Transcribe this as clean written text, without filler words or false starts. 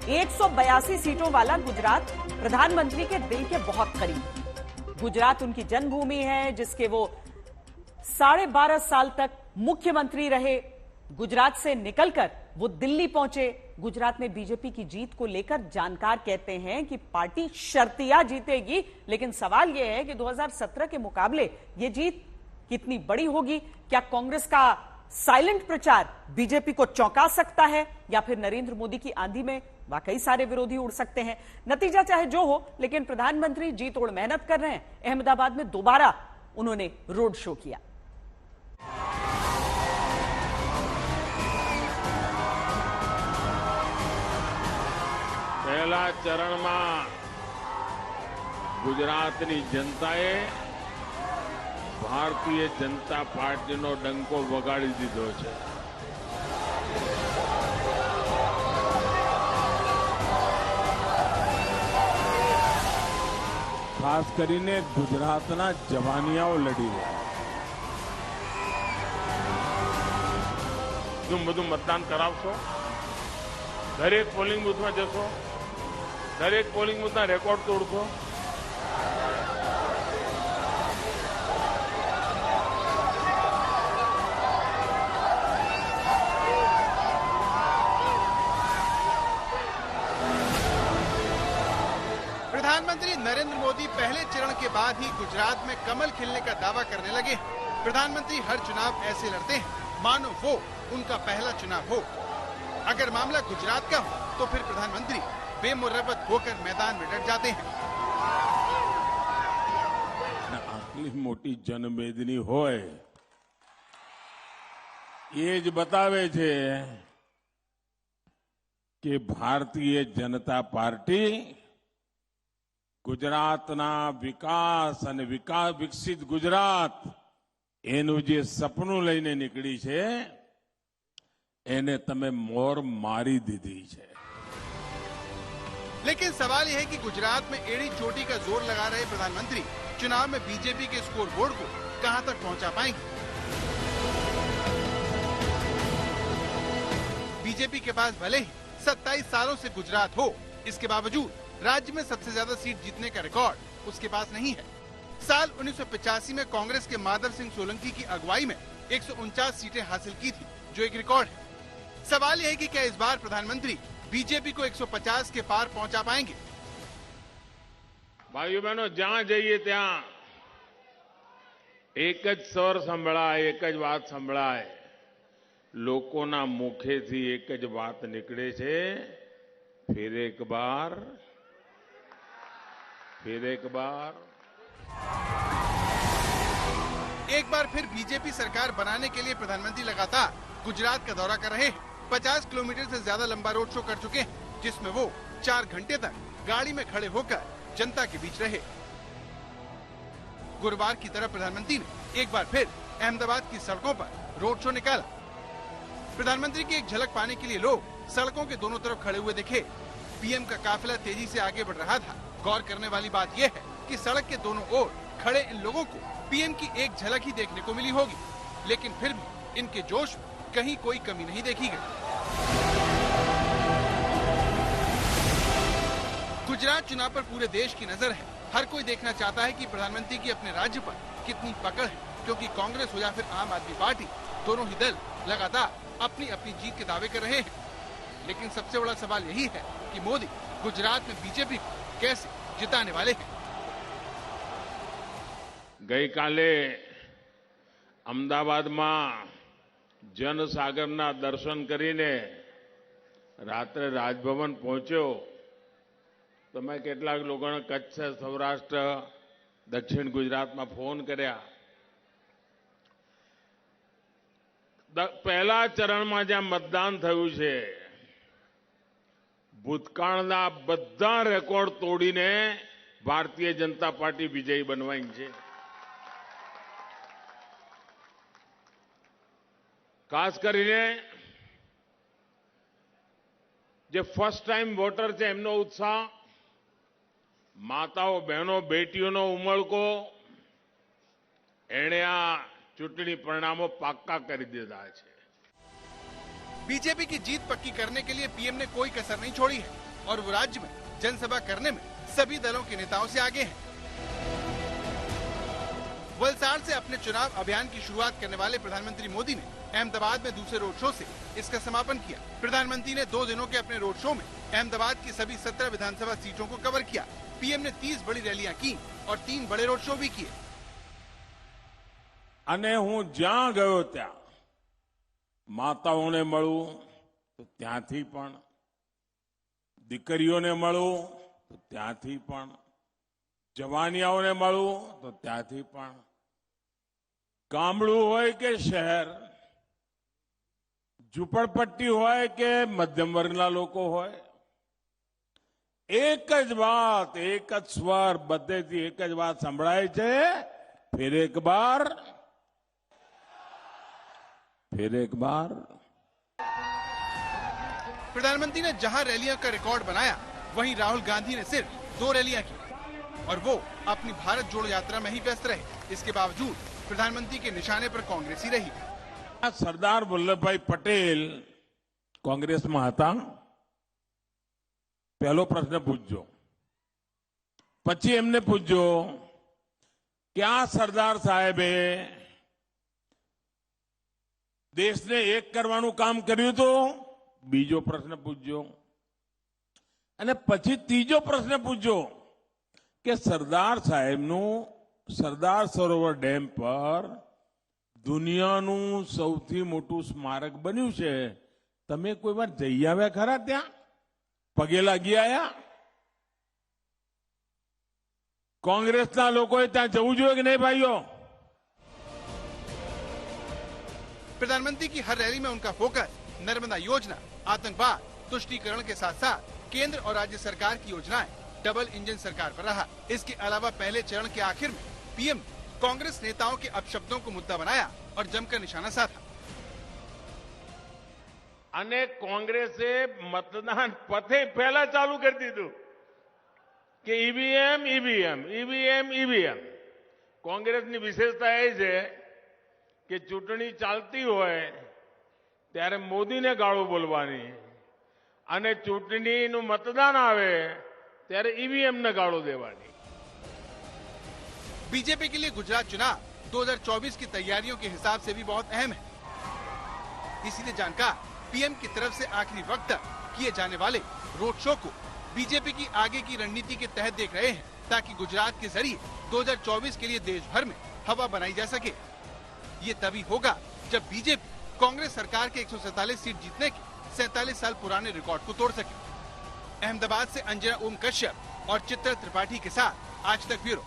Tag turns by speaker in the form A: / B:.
A: 182 सीटों वाला गुजरात प्रधानमंत्री के दिल के बहुत करीब। गुजरात उनकी जन्मभूमि है, जिसके वो 12.5 साल तक मुख्यमंत्री रहे। गुजरात से निकलकर वो दिल्ली पहुंचे। गुजरात में बीजेपी की जीत को लेकर जानकार कहते हैं कि पार्टी शर्तिया जीतेगी, लेकिन सवाल यह है कि 2017 के मुकाबले ये जीत कितनी बड़ी होगी। क्या कांग्रेस का साइलेंट प्रचार बीजेपी को चौंका सकता है, या फिर नरेंद्र मोदी की आंधी में वाकई सारे विरोधी उड़ सकते हैं? नतीजा चाहे जो हो, लेकिन प्रधानमंत्री जी तोड़ मेहनत कर रहे हैं। अहमदाबाद में दोबारा उन्होंने रोड शो किया।
B: पहला चरण में गुजरातनी जनताए भारतीय जनता पार्टीनो डंको वगाड़ी दीधो छे। खास करीने गुजरातना जवानियाओ लड़ी रह्या। तुम बधु मतदान करावशो, दरेक पोलिंग बूथ में जशो, दरेक पोलिंग बूथ ना रेकॉर्ड तोड़शो।
C: प्रधानमंत्री नरेंद्र मोदी पहले चरण के बाद ही गुजरात में कमल खिलने का दावा करने लगे। प्रधानमंत्री हर चुनाव ऐसे लड़ते हैं मानो वो उनका पहला चुनाव हो। अगर मामला गुजरात का हो तो फिर प्रधानमंत्री बेमुरवत होकर मैदान में डट जाते हैं।
B: आटली मोटी जनमेदनी होय ये ज बतावे छे कि भारतीय जनता पार्टी गुजरातना विकास અને વિકસિત ગુજરાત એનું જે સપનું લઈને નીકળી છે એને તમે મોર મારી દીધી છે।
C: लेकिन सवाल यह है कि गुजरात में एड़ी चोटी का जोर लगा रहे प्रधानमंत्री चुनाव में बीजेपी के स्कोर बोर्ड को कहां तक पहुंचा पाएंगे। बीजेपी के पास भले ही 27 सालों से गुजरात हो, इसके बावजूद राज्य में सबसे ज्यादा सीट जीतने का रिकॉर्ड उसके पास नहीं है। साल 1985 में कांग्रेस के माधव सिंह सोलंकी की अगुवाई में 149 सीटें हासिल की थी, जो एक रिकॉर्ड है। सवाल यह है कि क्या इस बार प्रधानमंत्री बीजेपी को 150 के पार पहुंचा पाएंगे।
B: भाइयों बहनों, जहां जाइए त्या एक ज स्वर संभळाय, एक ज बात संभळाय। लोकोना मुखेथी एक ज बात निकळे छे, फिर एक बार।
C: एक बार फिर बीजेपी सरकार बनाने के लिए प्रधानमंत्री लगातार गुजरात का दौरा कर रहे हैं। 50 किलोमीटर से ज्यादा लंबा रोड शो कर चुके हैं, जिसमें वो 4 घंटे तक गाड़ी में खड़े होकर जनता के बीच रहे। गुरुवार की तरह प्रधानमंत्री ने एक बार फिर अहमदाबाद की सड़कों पर रोड शो निकाला। प्रधानमंत्री की एक झलक पाने के लिए लोग सड़कों के दोनों तरफ खड़े हुए दिखे। पीएम का काफिला तेजी से आगे बढ़ रहा था। गौर करने वाली बात यह है कि सड़क के दोनों ओर खड़े इन लोगों को पीएम की एक झलक ही देखने को मिली होगी, लेकिन फिर भी इनके जोश में कहीं कोई कमी नहीं देखी गई। गुजरात चुनाव पर पूरे देश की नजर है। हर कोई देखना चाहता है कि प्रधानमंत्री की अपने राज्य पर कितनी पकड़ है, क्योंकि कांग्रेस हो या फिर आम आदमी पार्टी, दोनों ही दल लगातार अपनी अपनी जीत के दावे कर रहे हैं। लेकिन सबसे बड़ा सवाल यही है कि मोदी गुजरात में बीजेपी को कैसे जिताने वाले हैं।
B: गई काले अमदावाद में जनसागरना दर्शन करीने रात्रे राजभवन पहुंच्यो तो मैं केटलाक लोगोने कच्छ, सौराष्ट्र, दक्षिण गुजरात में फोन कर्या। पहला चरण में ज्यां मतदान थयुं छे, भूतकाळना बधा रेकॉर्ड तोड़ीने भारतीय जनता पार्टी विजयी बनवाई छे। खास करीने जे फर्स्ट टाइम वोटर छे एमनो उत्साह, माताओं, बहनों, बेटीओनो उमळको एणे आ चूंटणी परिणामों पाक्का करी दीधा है।
C: बीजेपी की जीत पक्की करने के लिए पीएम ने कोई कसर नहीं छोड़ी है। और वो राज्य में जनसभा करने में सभी दलों के नेताओं से आगे हैं। वलसाड़ से अपने चुनाव अभियान की शुरुआत करने वाले प्रधानमंत्री मोदी ने अहमदाबाद में दूसरे रोड शो से इसका समापन किया। प्रधानमंत्री ने 2 दिनों के अपने रोड शो में अहमदाबाद की सभी 17 विधानसभा सीटों को कवर किया। पीएम ने 30 बड़ी रैलियां की और 3 बड़े रोड शो भी किए।
B: અને હું જ્યાં ગયો ત્યાં માતાઓને મળું તો ત્યાંથી પણ, દીકરીઓને મળું તો ત્યાંથી પણ, જવાનિયાઓને મળું તો ત્યાંથી પણ, ગામડું હોય કે શહેર, ઝૂંપડપટ્ટી હોય કે મધ્યમ વર્ગના લોકો હોય, એક જ વાત, એક જ સ્વર, બધેથી એક જ વાત સંભળાય છે, फिर एक बार।
C: प्रधानमंत्री ने जहां रैलियों का रिकॉर्ड बनाया, वहीं राहुल गांधी ने सिर्फ 2 रैलियां की और वो अपनी भारत जोड़ो यात्रा में ही व्यस्त रहे। इसके बावजूद प्रधानमंत्री के निशाने पर कांग्रेस ही रही।
B: सरदार वल्लभ भाई पटेल कांग्रेस में था। पहलो प्रश्न पूछो, पछी एमने पूछो क्या सरदार साहेबे देशने एक करवानुं काम कर्युं तो? बीजो प्रश्न पूछो अने पछी तीजो प्रश्न पूछो कि सरदार साहेबनुं सरदार सरोवर डेम पर दुनियानुं सौथी मोटुं स्मारक बन्युं छे, तमे कोई वार जई आव्या खरा? त्यां पगे लागी आया? कांग्रेसना लोकोए त्यां जवुं जोईए कि नहीं भाईओ?
C: प्रधानमंत्री की हर रैली में उनका फोकस नर्मदा योजना, आतंकवाद, तुष्टीकरण के साथ साथ केंद्र और राज्य सरकार की योजनाएं, डबल इंजन सरकार पर रहा। इसके अलावा पहले चरण के आखिर में पीएम कांग्रेस नेताओं के अपशब्दों को मुद्दा बनाया और जमकर निशाना साधा।
B: अने कांग्रेसे मतदान पथे पहला चालू कर दीधुं कि ईवीएम ईवीएम ईवीएम ईवीएम। कांग्रेसनी विशेषता ए छे कि चूंटणी चालती होय त्यारे मोदीने गाळो बोलवानी अने चूंटणीनुं मतदान आवे त्यारे ईवीएम ने गाळो देवानी।
C: बीजेपी के लिए गुजरात चुनाव 2024 की तैयारियों के हिसाब से भी बहुत अहम है। इसीलिए जानकार पीएम की तरफ से आखिरी वक्त तक किए जाने वाले रोड शो को बीजेपी की आगे की रणनीति के तहत देख रहे हैं, ताकि गुजरात के जरिए 2024 के लिए देश भर में हवा बनाई जा सके। ये तभी होगा जब बीजेपी कांग्रेस सरकार के 147 सीट जीतने के 47 साल पुराने रिकॉर्ड को तोड़ सके। अहमदाबाद से अंजना ओम कश्यप और चित्रा त्रिपाठी के साथ आज तक ब्यूरो।